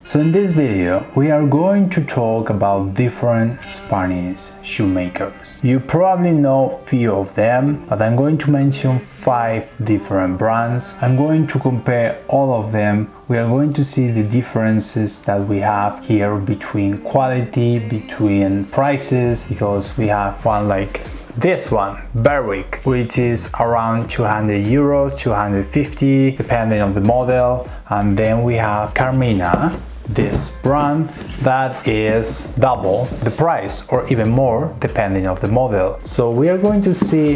So in this video we are going to talk about different Spanish shoemakers. You probably know a few of them, but I'm going to mention 5 different brands. I'm going to compare all of them. We are going to see the differences that we have here between quality, between prices, because we have one like this one, Berwick, which is around 200 euros, 250, depending on the model. And then we have Carmina, this brand that is double the price or even more depending on the model. So we are going to see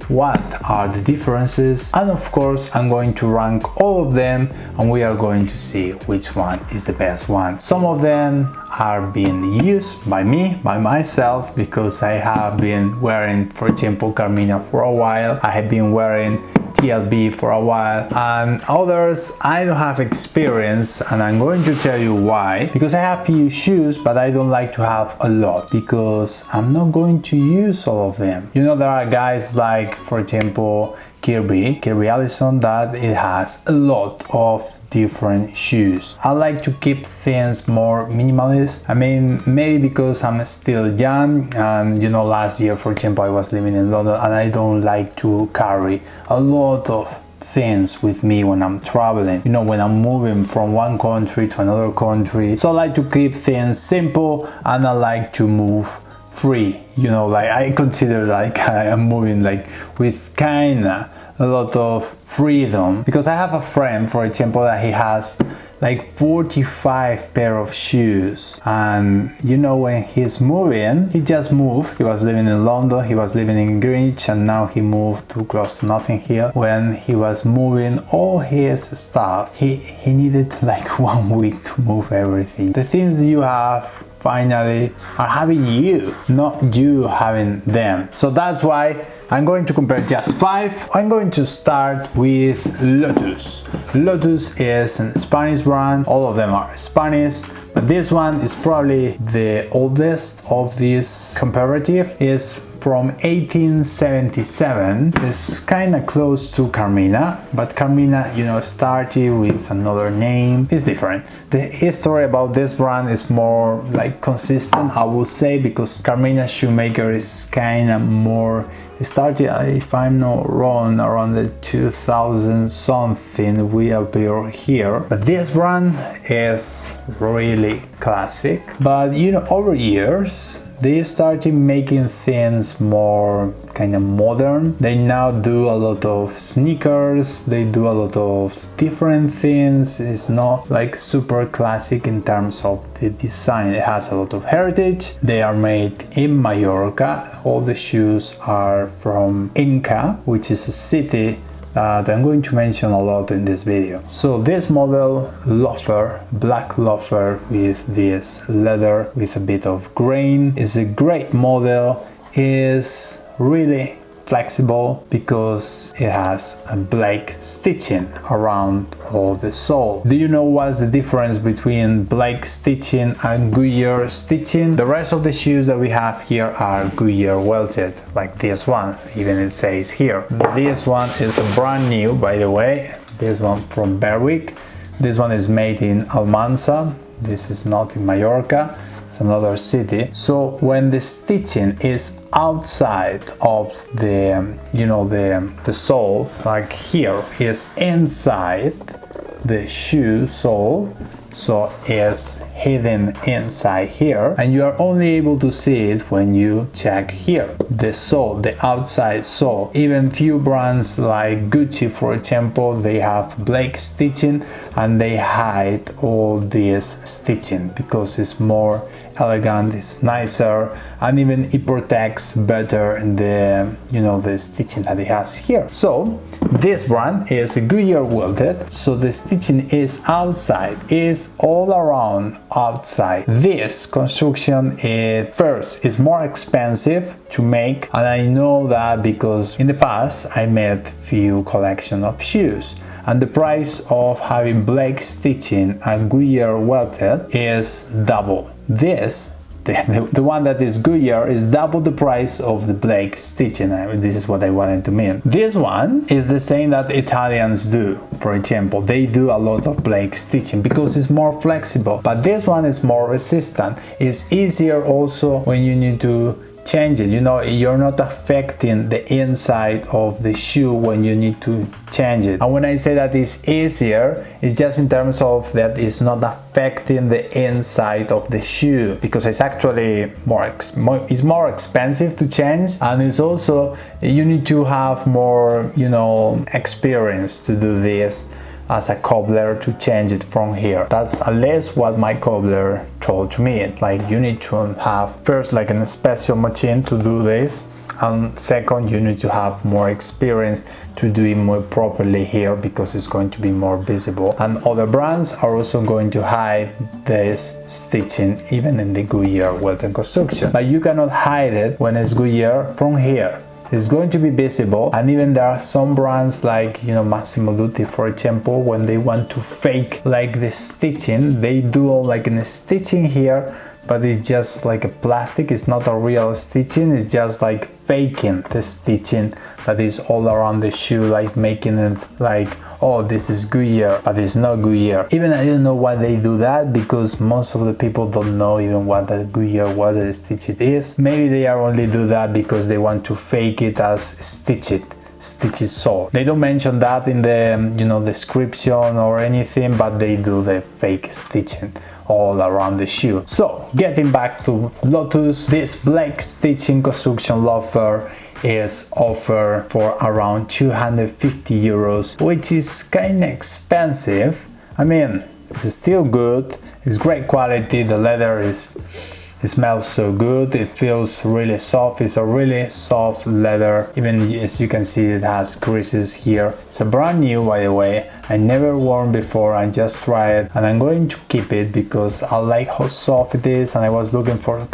what are the differences, and of course I'm going to rank all of them and we are going to see which one is the best one. Some of them are being used by me, by myself, because I have been wearing, for example, Carmina for a while. I have been wearing TLB for a while, and others I don't have experience, and I'm going to tell you why. Because I have few shoes, but I don't like to have a lot because I'm not going to use all of them. You know, there are guys like, for example, Kirby Allison, that it has a lot of different shoes. I like to keep things more minimalist. I mean, maybe because I'm still young, and you know, last year, for example, I was living in London and I don't like to carry a lot of things with me when I'm traveling, you know, when I'm moving from one country to another country. So I like to keep things simple and I like to move free, you know, like I consider like I am moving like with kinda a lot of freedom, because I have a friend, for example, that he has like 45 pair of shoes, and you know, when he's moving, he just moved. He was living in London, he was living in Greenwich, and now he moved to close to Nothing Hill. When he was moving all his stuff, he needed like 1 week to move everything. The things you have finally are having you, not you having them. So that's why I'm going to compare just 5. I'm going to start with Lottusse. Lottusse is a Spanish brand. All of them are Spanish, but this one is probably the oldest of this comparative. It's from 1877. It's kind of close to Carmina, but Carmina, you know, started with another name. It's different. The history about this brand is more like consistent, I would say, because Carmina shoemaker is kind of more, it started, if I'm not wrong, around the 2000 something we appear here. But this brand is really classic. But you know, over years they started making things more kind of modern. They now do a lot of sneakers, they do a lot of different things. It's not like super classic in terms of the design. It has a lot of heritage. They are made in Mallorca. All the shoes are from Inca, which is a city that I'm going to mention a lot in this video. So this model, loafer, black loafer with this leather with a bit of grain, is a great model. Is really flexible because it has a black stitching around all the sole. Do you know what's the difference between black stitching and Goodyear stitching? The rest of the shoes that we have here are Goodyear welted, like this one, even it says here. This one is a brand new, by the way. This one from Berwick. This one is made in Almansa. This is not in Mallorca. It's another city. So when the stitching is outside of the, you know, the sole, like here, is inside the shoe sole, so it's hidden inside here, and you are only able to see it when you check here, the sole, the outside sole. Even few brands like Gucci, for example, they have black stitching and they hide all this stitching because it's more elegant, it's nicer, and even it protects better the, you know, the stitching that it has here. So this brand is Goodyear welted, so the stitching is outside, is all around outside. This construction first is more expensive to make, and I know that because in the past I made few collection of shoes, and the price of having black stitching and Goodyear welted is double. This the one that is Goodyear is double the price of the Blake stitching. This is what I wanted to mean. This one is the same that Italians do. For example, they do a lot of Blake stitching because it's more flexible, but this one is more resistant. It's easier also when you need to change it. You know, you're not affecting the inside of the shoe when you need to change it. And when I say that it's easier, it's just in terms of that it's not affecting the inside of the shoe, because it's actually more expensive to change, and it's also, you need to have more, you know, experience to do this as a cobbler, to change it from here. That's at least what my cobbler told to me. Like, you need to have first like a special machine to do this, and second, you need to have more experience to do it more properly here, because it's going to be more visible. And other brands are also going to hide this stitching even in the Goodyear welt and construction, but you cannot hide it when it's Goodyear from here. It's going to be visible. And even there are some brands like, you know, Massimo Dutti, for example, when they want to fake like the stitching, they do all like in the stitching here, but it's just like a plastic. It's not a real stitching, it's just like faking the stitching that is all around the shoe, like making it like, oh, this is Goodyear, but it's not Goodyear. Even I don't know why they do that, because most of the people don't know even what the Goodyear, what the stitch it is. Maybe they are only do that because they want to fake it as stitches sole. They don't mention that in the, you know, description or anything, but they do the fake stitching all around the shoe. So getting back to Lottusse, this Blake stitching construction loafer is offered for around 250 euros, which is kind of expensive. I mean, it's still good, it's great quality, the leather it smells so good, it feels really soft, it's a really soft leather. Even as you can see, it has creases here. It's a brand new, by the way, I never worn before, I just tried it, and I'm going to keep it because I like how soft it is, and I was looking for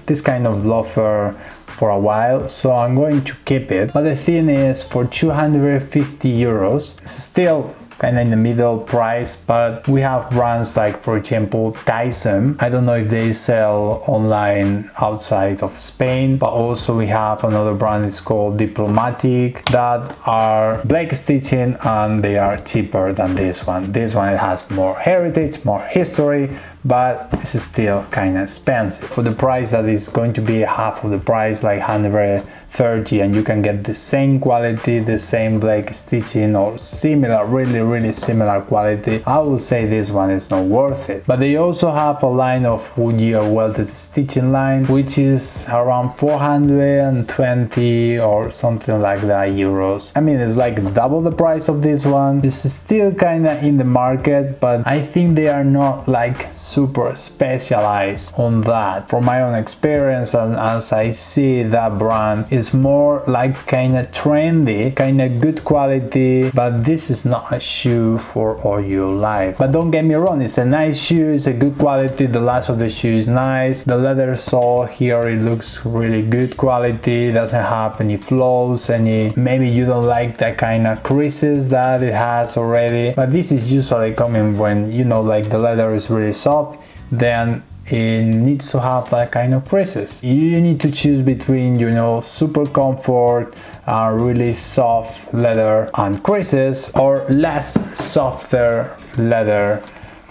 this kind of loafer for a while, so I'm going to keep it. But the thing is, for 250 euros, it's still kind of in the middle price, but we have brands like, for example, Tyson. I don't know if they sell online outside of Spain, but also we have another brand, it's called Diplomatic, that are Blake stitching, and they are cheaper than this one. This one has more heritage, more history, but it's still kind of expensive. For the price that is going to be half of the price, like 130, and you can get the same quality, the same Blake stitching, or similar, really similar quality, I would say this one is not worth it. But they also have a line of Goodyear welted stitching line, which is around 420 or something like that euros. I mean, it's like double the price of this one. It's still kind of in the market, but I think they are not like super specialized on that. From my own experience, and as I see, that brand is more like kind of trendy, kind of good quality, but this is not a shoe for all your life. But don't get me wrong, it's a nice shoe, it's a good quality, the lash of the shoe is nice, the leather sole here, it looks really good quality, doesn't have any flaws, maybe you don't like that kind of creases that it has already, but this is usually coming when, you know, like the leather is really soft, then it needs to have that kind of creases. You need to choose between, you know, super comfort, really soft leather and creases, or less softer leather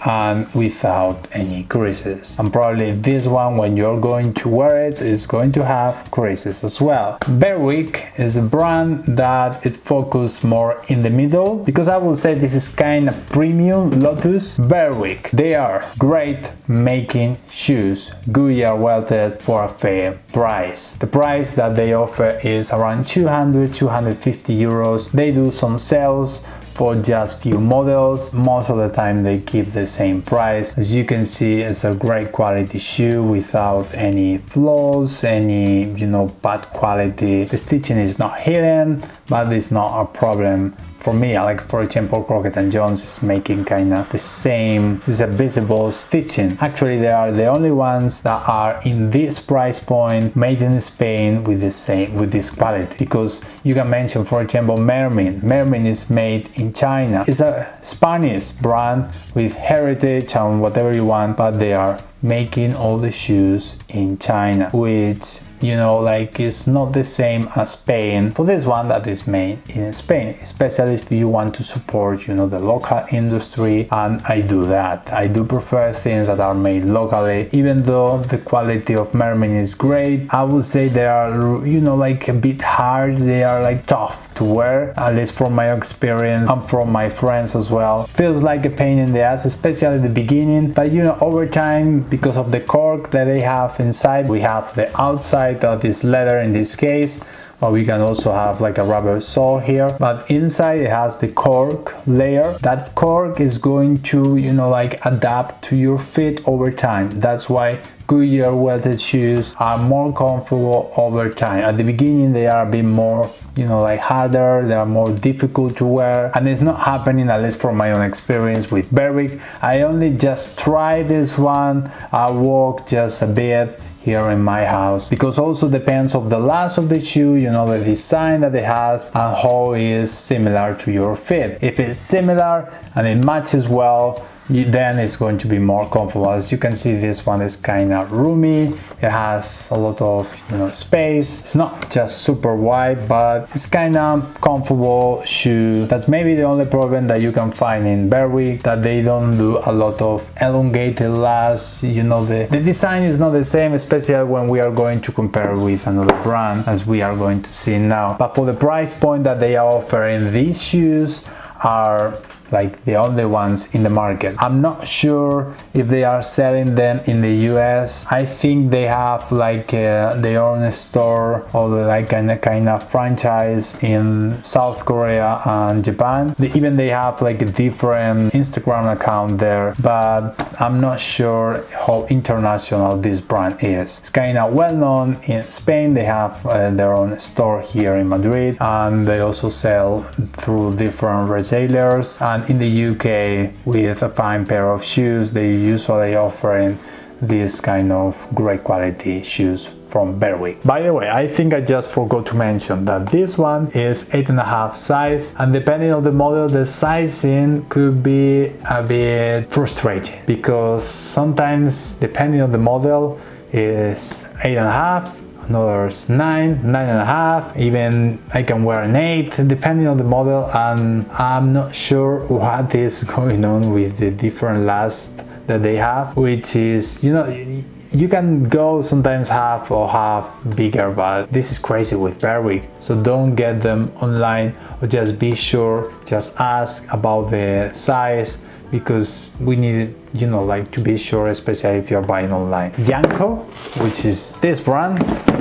and without any creases. And probably this one, when you're going to wear it, is going to have creases as well. Berwick is a brand that it focuses more in the middle, because I would say this is kind of premium Lottusse. Berwick, they are great making shoes, Goodyear welted, for a fair price. The price that they offer is around 200-250 euros. They do some sales for just few models. Most of the time they keep the same price. As you can see, it's a great quality shoe without any flaws, any, you know, bad quality. The stitching is not hidden, but it's not a problem for me. Like, for example, Crockett & Jones is making kind of the same, it's a visible stitching. Actually, they are the only ones that are in this price point, made in Spain with the same, with this quality. Because you can mention, for example, Mermin. Mermin is made in China. It's a Spanish brand with heritage and whatever you want, but they are making all the shoes in China, which like it's not the same as Spain for this one that is made in Spain, especially if you want to support the local industry. And I do that. I do prefer things that are made locally, even though the quality of mermaid is great. I would say they are like a bit hard, they are like tough to wear, at least from my experience and from my friends as well. Feels like a pain in the ass, especially at the beginning, but over time, because of the cork that they have inside, we have the outside of this leather in this case, or we can also have like a rubber sole here, but inside it has the cork layer. That cork is going to like adapt to your feet over time. That's why Goodyear welted shoes are more comfortable over time. At the beginning they are a bit more like harder, they are more difficult to wear, and it's not happening, at least from my own experience, with Berwick. I only just tried this one, I walked just a bit here in my house, because also depends of the last of the shoe, the design that it has and how it is similar to your feet. If it's similar and it matches well, then it's going to be more comfortable. As you can see, this one is kind of roomy, it has a lot of space. It's not just super wide, but it's kind of comfortable shoe. That's maybe the only problem that you can find in Berwick, that they don't do a lot of elongated lasts. The design is not the same, especially when we are going to compare with another brand, as we are going to see now. But for the price point that they are offering, these shoes are like the only ones in the market. I'm not sure if they are selling them in the US. I think they have like their own store, or like a kind of franchise in South Korea and Japan. Even they have like a different Instagram account there, but I'm not sure how international this brand is. It's kind of well known in Spain. They have their own store here in Madrid, and they also sell through different retailers. And in the UK, with a fine pair of shoes, they usually offering this kind of great quality shoes from Berwick. By the way, I think I just forgot to mention that this one is 8.5 size, and depending on the model, the sizing could be a bit frustrating, because sometimes depending on the model is 8.5, another's 9, 9.5, even I can wear an 8 depending on the model, and I'm not sure what is going on with the different lasts that they have, which is, you can go sometimes half or half bigger, but this is crazy with Berwick. So don't get them online, or just be sure, just ask about the size, because we need like to be sure, especially if you're buying online. Yanko, which is this brand,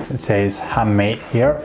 it says handmade here.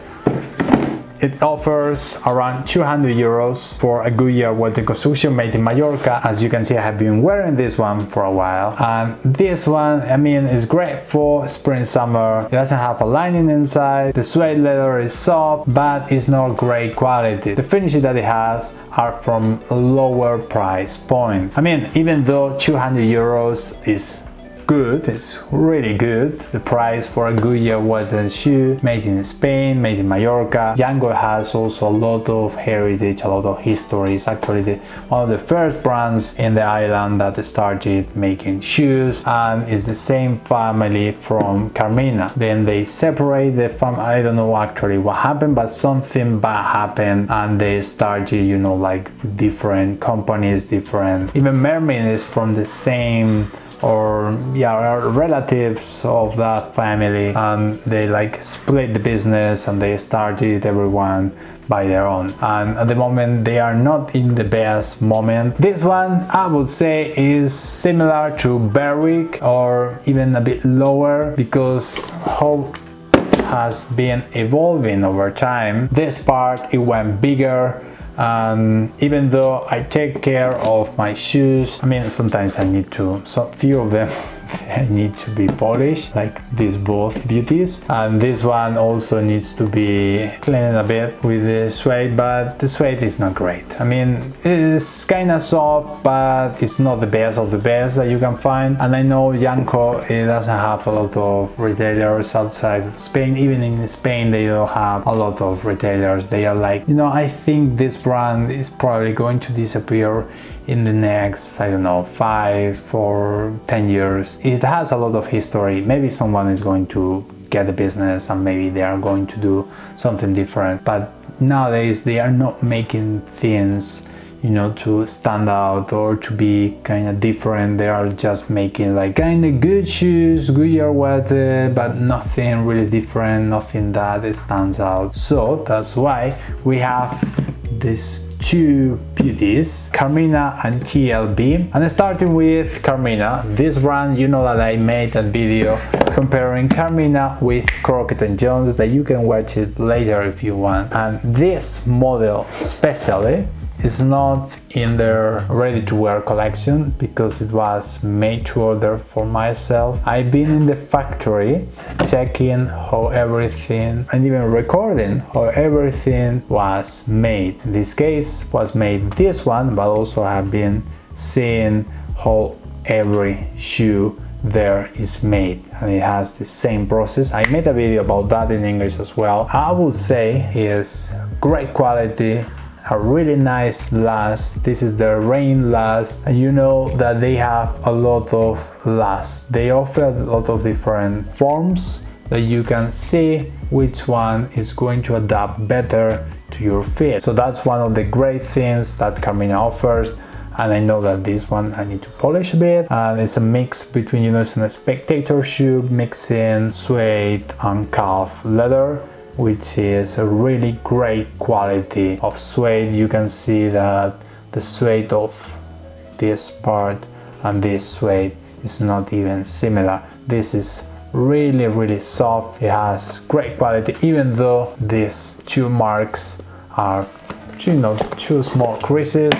It offers around 200 euros for a Goodyear welted construction made in Mallorca. As you can see, I have been wearing this one for a while, and this one, is great for spring summer. It doesn't have a lining inside, the suede leather is soft, but it's not great quality. The finishes that it has are from a lower price point. Even though 200 euros is good, it's really good. The price for a Goodyear welted shoe made in Spain, made in Mallorca. Yanko has also a lot of heritage, a lot of history. It's actually one of the first brands in the island that started making shoes, and it's the same family from Carmina. Then they separate the family. I don't know actually what happened, but something bad happened, and they started, like different companies, different. Even mermaid is from the same, or relatives of that family, and they like split the business and they started everyone by their own, and at the moment they are not in the best moment. This one I would say is similar to Berwick, or even a bit lower, because how has been evolving over time. This part, it went bigger, and even though I take care of my shoes, sometimes I need to, so few of them I need to be polished, like these both beauties, and this one also needs to be cleaned a bit with the suede, but the suede is not great. It's kind of soft, but it's not the best of the best that you can find. And I know Yanko, it doesn't have a lot of retailers outside of Spain. Even in Spain they don't have a lot of retailers. They are like, I think this brand is probably going to disappear in the next, I don't know, 5 or 10 years. It has a lot of history. Maybe someone is going to get a business and maybe they are going to do something different, but nowadays they are not making things, you know, to stand out or to be kind of different. They are just making like kind of good shoes, good year weather, but nothing really different, nothing that stands out. So that's why we have these two beauties, Carmina and TLB. And starting with Carmina, this brand, you know that I made a video comparing Carmina with Crockett & Jones, that you can watch it later if you want. And this model especially is not in their ready-to-wear collection because it was made to order for myself. I've been in the factory checking how everything and even recording how everything was made. In this case was made this one, but also have been seeing how every shoe there is made, and it has the same process. I made a video about that in English as well. I would say is great quality, a really nice last. This is the rain last, and you know that they have a lot of last. They offer a lot of different forms that you can see which one is going to adapt better to your feet. So that's one of the great things that Carmina offers. And I know that this one I need to polish a bit, and it's a mix between, you know, it's a spectator shoe mixing suede and calf leather, which is a really great quality of suede. You can see that the suede of this part and this suede is not even similar. This is really soft. It has great quality, even though these two marks are, you know, two small creases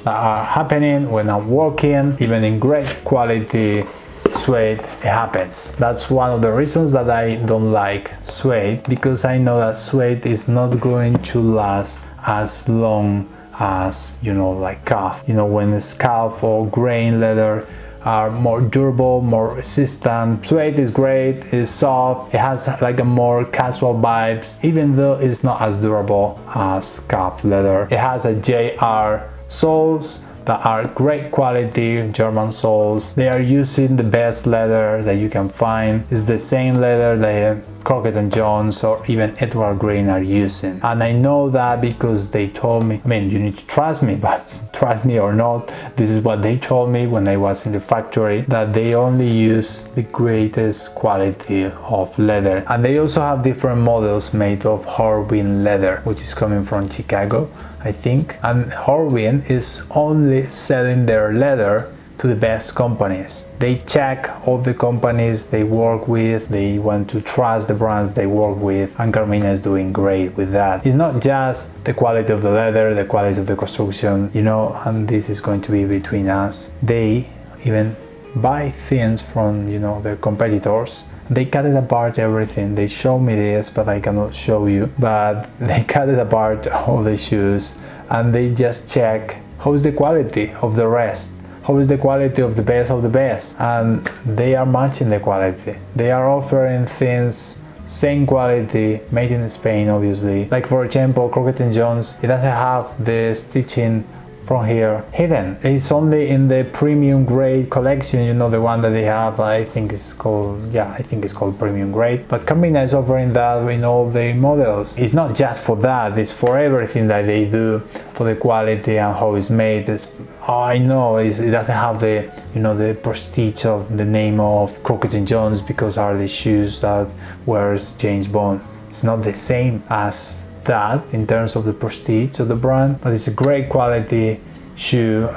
that are happening when I'm walking. Even in great quality suede, it happens. That's one of the reasons that I don't like suede, because I know that suede is not going to last as long as, you know, like calf. You know, when it's calf or grain leather are more durable, more resistant. Suede is great, it's soft, it has like a more casual vibes, even though it's not as durable as calf leather. It has a JR soles that are great quality, German soles. They are using the best leather that you can find. It's the same leather that Crockett & Jones or even Edward Green are using. And I know that because they told me, I mean, you need to trust me, but trust me or not, this is what they told me when I was in the factory, that they only use the greatest quality of leather. And they also have different models made of Horween leather, which is coming from Chicago, I think. And Horween is only selling their leather to the best companies. They check all the companies they work with, they want to trust the brands they work with, and Carmina is doing great with that. It's not just the quality of the leather, the quality of the construction, you know, and this is going to be between us. They even buy things from, you know, their competitors. They cut it apart, everything. They show me this, but I cannot show you. But they cut it apart, all the shoes, and they just check how is the quality of the rest. How is the quality of the best, and they are matching the quality. They are offering things same quality, made in Spain, obviously. Like for example, Crockett & Jones, it doesn't have the stitching from here hidden. It's only in the premium grade collection, you know, the one that they have. I think it's called, yeah, I think it's called premium grade. But Carmina is offering that in all their models. It's not just for that, it's for everything that they do, for the quality and how it's made. I know it doesn't have the, you know, the prestige of the name of Crockett & Jones, because are the shoes that wears James Bond. It's not the same as that in terms of the prestige of the brand, but it's a great quality shoe,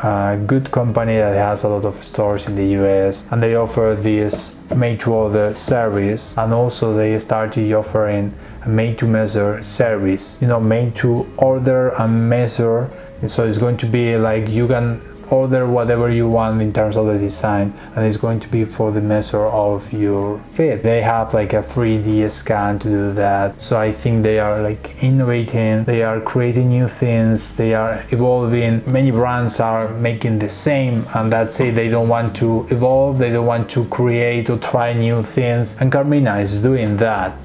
good company that has a lot of stores in the US, and they offer this made to order service, and also they started offering a made to measure service, you know, made to order and measure. So it's going to be like you can order whatever you want in terms of the design, and it's going to be for the measure of your feet. They have like a 3D scan to do that. So I think they are like innovating, they are creating new things, they are evolving. Many brands are making the same, and that's it. They don't want to evolve, they don't want to create or try new things, and Carmina is doing that.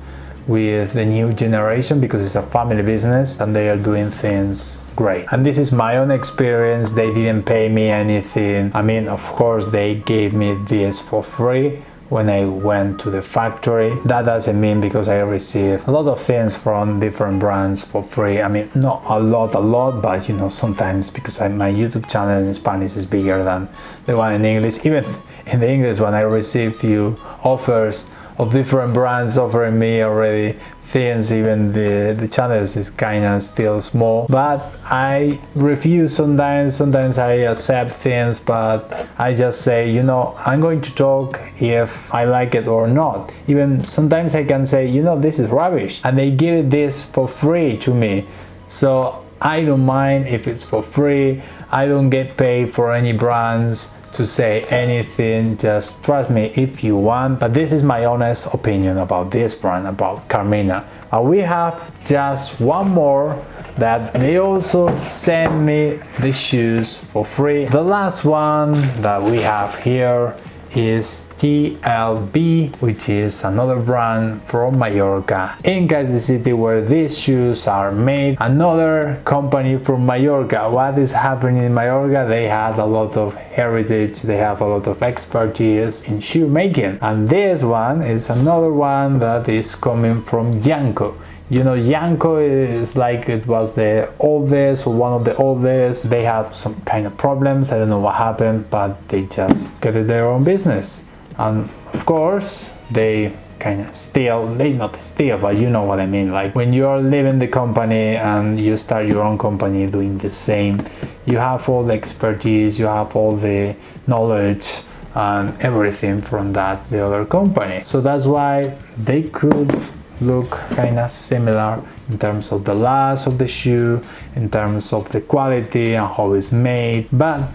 with the new generation because it's a family business and they are doing things great. And this is my own experience. They didn't pay me anything. I mean, of course they gave me this for free when I went to the factory. That doesn't mean because I received a lot of things from different brands for free. I mean, not a lot, but you know, sometimes because my YouTube channel in Spanish is bigger than the one in English. Even in the English one, I received few offers of different brands offering me already things. Even the channels is kind of still small, but I refuse sometimes I accept things, but I just say, you know, I'm going to talk if I like it or not. Even sometimes I can say, you know, this is rubbish, and they give this for free to me, so I don't mind if it's for free. I don't get paid for any brands to say anything, just trust me if you want. But this is my honest opinion about this brand, about Carmina. We have just one more that they also send me the shoes for free. The last one that we have here is TLB, which is another brand from Mallorca, in Cádiz city, where these shoes are made. Another company from Mallorca. What is happening in Mallorca? They had a lot of heritage, they have a lot of expertise in shoe making, and this one is another one that is coming from Yanko. You know, Yanko is like, it was the oldest, or one of the oldest. They have some kind of problems, I don't know what happened, but they just get their own business. And of course, they kind of steal, they not steal, but you know what I mean. Like when you're leaving the company and you start your own company doing the same, you have all the expertise, you have all the knowledge and everything from that, the other company. So that's why they could look kind of similar in terms of the last of the shoe, in terms of the quality and how it's made. But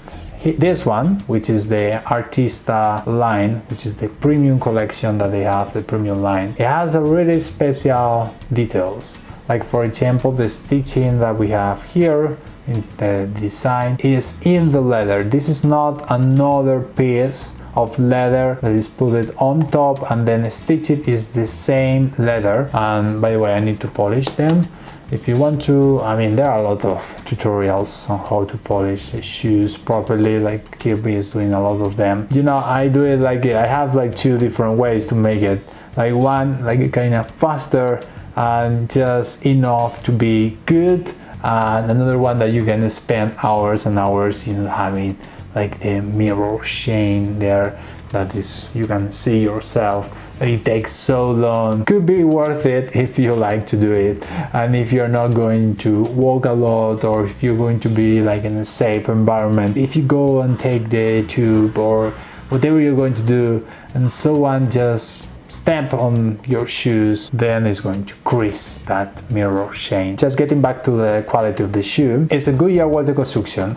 this one, which is the Artista line, which is the premium collection that they have, the premium line, it has a really special details. Like for example, the stitching that we have here in the design is in the leather. This is not another piece of leather that is put it on top and then stitch it. Is the same leather. And by the way, I need to polish them. If you want to, I mean, there are a lot of tutorials on how to polish the shoes properly, like Kirby is doing a lot of them. You know, I do it like, I have like two different ways to make it. Like one, like kind of faster and just enough to be good, and another one that you can spend hours and hours, you know, having like the mirror shine there, that is, you can see yourself. It takes so long. Could be worth it if you like to do it, and if you're not going to walk a lot, or if you're going to be like in a safe environment. If you go and take the tube or whatever you're going to do and someone just step on your shoes, then it's going to crease that mirror shine. Just getting back to the quality of the shoe, it's a Goodyear Walter construction.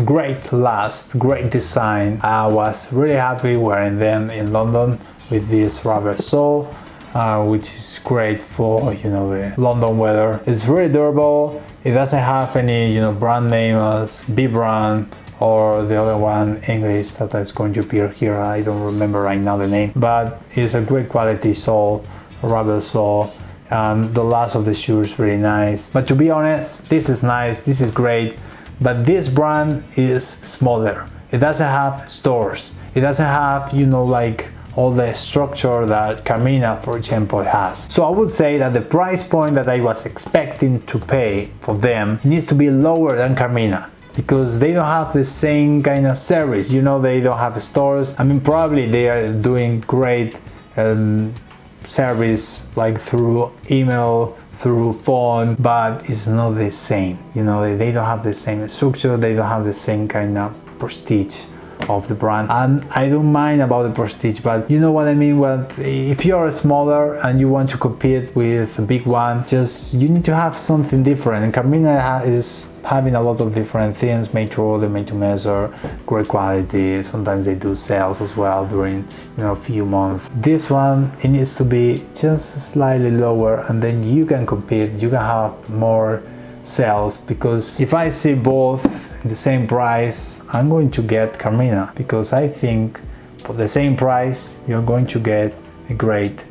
Great last, great design. I was really happy wearing them in London with this rubber sole, which is great for, you know, the London weather. It's really durable. It doesn't have any, you know, brand name as B brand or the other one English that is going to appear here. I don't remember right now the name, but it's a great quality sole, rubber sole. The last of the shoe is really nice. But to be honest, this is nice, this is great. But this brand is smaller. It doesn't have stores. It doesn't have, you know, like all the structure that Carmina, for example, has. So I would say that the price point that I was expecting to pay for them needs to be lower than Carmina, because they don't have the same kind of service. You know, they don't have stores. I mean, probably they are doing great service, like through email, through phone, but it's not the same. You know, they don't have the same structure, they don't have the same kind of prestige of the brand. And I don't mind about the prestige, but you know what I mean. Well, if you're smaller and you want to compete with a big one, just you need to have something different. And Carmina is having a lot of different things made to order, made to measure, great quality. Sometimes they do sales as well during, you know, a few months. This one, it needs to be just slightly lower, and then you can compete, you can have more sales. Because if I see both in the same price, I'm going to get Carmina, because I think for the same price you're going to get a great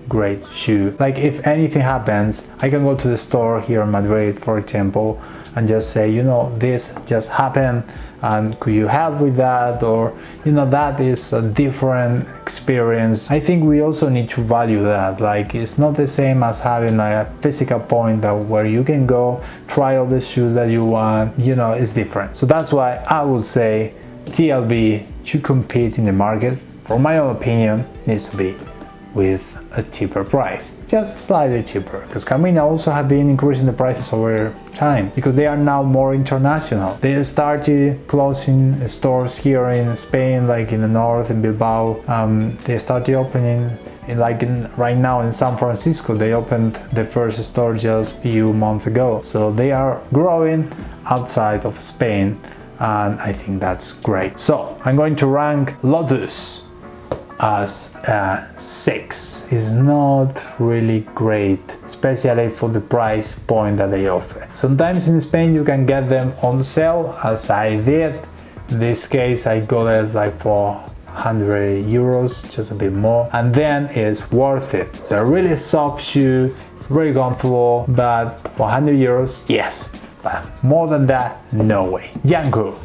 shoe. Like if anything happens, I can go to the store here in Madrid, for example, and just say, you know, this just happened and could you help with that? Or, you know, that is a different experience. I think we also need to value that. Like it's not the same as having a physical point that where you can go try all the shoes that you want, you know, it's different. So that's why I would say TLB to compete in the market, for my own opinion, needs to be with a cheaper price, just slightly cheaper, because Carmina also have been increasing the prices over time because they are now more international. They started closing stores here in Spain, like in the north, in Bilbao. They started opening right now in San Francisco. They opened the first store just a few months ago. So they are growing outside of Spain, and I think that's great. So I'm going to rank Lottusse as a 6. It's not really great, especially for the price point that they offer. Sometimes in Spain you can get them on sale, as I did. In this case I got it like for 100 euros, just a bit more, and then it's worth it. It's a really soft shoe, very comfortable, but for 100 euros, yes, but more than that, no way. Yanko,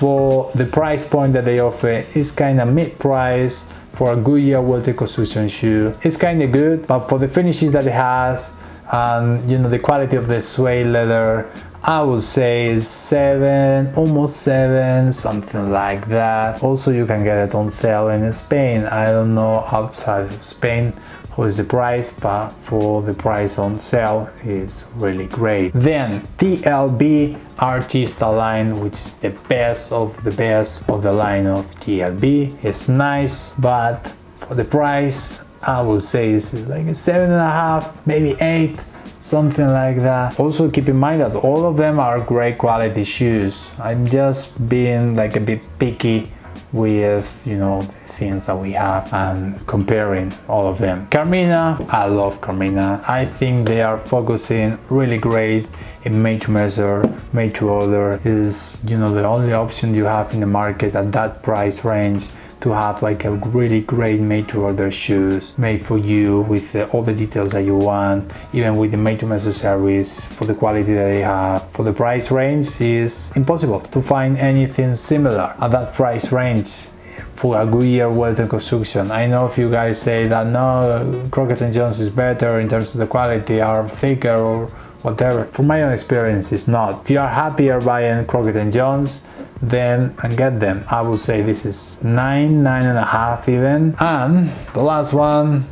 for the price point that they offer, is kind of mid-price for a Goodyear welter construction shoe. It's kind of good, but for the finishes that it has and, you know, the quality of the suede leather, I would say 7, almost 7, something like that. Also, you can get it on sale in Spain. I don't know outside of Spain what is the price, but for the price on sale is really great. Then TLB Artista line, which is the best of the line of TLB. It's nice, but for the price, I would say it's like a 7.5, maybe 8, something like that. Also keep in mind that all of them are great quality shoes. I'm just being like a bit picky with, you know, things that we have and comparing all of them. Carmina, I love Carmina. I think they are focusing really great in made to measure, made to order. Is, you know, the only option you have in the market at that price range to have like a really great made to order shoes made for you with all the details that you want, even with the made to measure series, for the quality that they have. For the price range, is impossible to find anything similar at that price range for a Goodyear welter construction. I know if you guys say that no, Crockett & Jones is better in terms of the quality, are thicker or whatever. From my own experience, it's not. If you are happier buying Crockett & Jones, then and get them. I would say this is 9, 9.5 even. And the last one,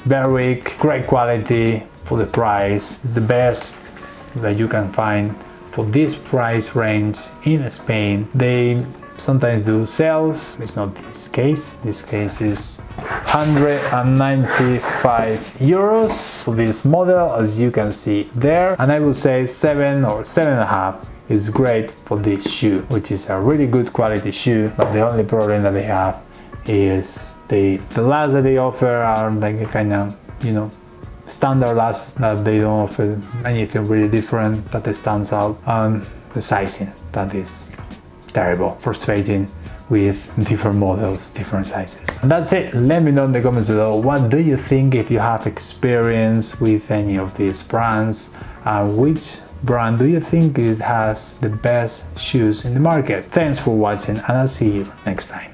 Berwick, great quality for the price. It's the best that you can find for this price range in Spain. They sometimes do sales. It's not this case. This case is 195 euros for this model, as you can see there. And I would say 7 or 7.5 is great for this shoe, which is a really good quality shoe. But the only problem that they have is the lasts that they offer are like a kind of, you know, standard lasts, that they don't offer anything really different that stands out, and the sizing that is terrible, frustrating with different models, different sizes. And that's it. Let me know in the comments below, what do you think, if you have experience with any of these brands, which brand do you think it has the best shoes in the market? Thanks for watching, and I'll see you next time.